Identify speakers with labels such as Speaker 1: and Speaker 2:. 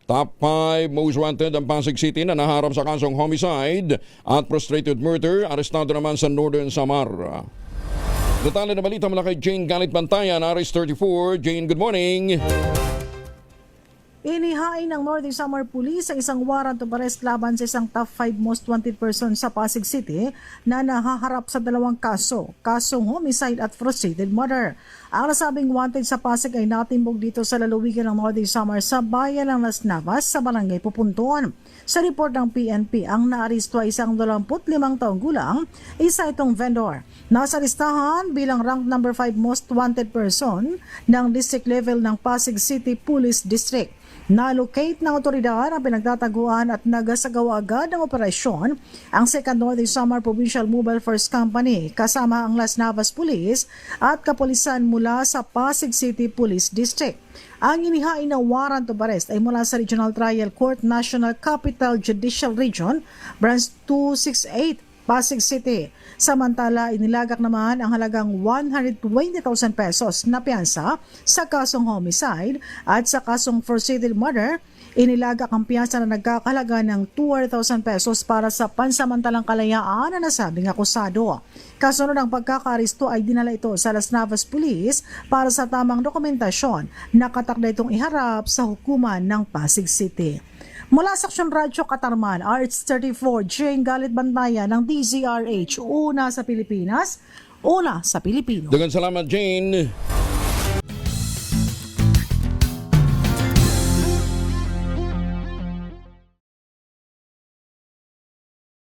Speaker 1: Top 5 most wanted ang Pasig City na naharap sa kasong homicide at frustrated murder. Arestado naman sa Northern Samar. Detalye na balita mula kay Jane Galit Bantayan, Aris 34. Jane, good morning.
Speaker 2: Inihain ng Northern Samar Police ang isang warrant of arrest laban sa isang top 5 most wanted person sa Pasig City na nahaharap sa dalawang kasong homicide at frustrated murder. Ang nasabing wanted sa Pasig ay natimbog dito sa lalawigan ng Northern Samar sa bayan ng Las Navas sa barangay Pupuntuan. Sa report ng PNP, ang naaresto ay isang 25 taong gulang, isa itong vendor. Nasa listahan bilang rank number 5 most wanted person ng district level ng Pasig City Police District. Na-locate ng otoridad ang pinagtataguan at nagasagawa agad ng operasyon ang 2nd Northern Samar Provincial Mobile Force Company kasama ang Las Navas Police at kapulisan mula sa Pasig City Police District. Ang inihain na warrant of arrest ay mula sa Regional Trial Court National Capital Judicial Region, Branch 268, Pasig City. Samantala, inilagak naman ang halagang 120,000 pesos na piyansa sa kasong homicide at sa kasong frustrated murder. Inilagak ang piyansa na nagkakahalaga ng 200,000 pesos para sa pansamantalang kalayaan na nasabing akusado. Kasunod ng pagkakaaristo ay dinala ito sa Las Navas Police para sa tamang dokumentasyon na katakda itong iharap sa hukuman ng Pasig City. Mula sa Aksyon Radyo Katarman, RH34, Jane Galit Bantayan ng DZRH, una sa Pilipinas, una sa Pilipino.
Speaker 1: Daghang salamat, Jane.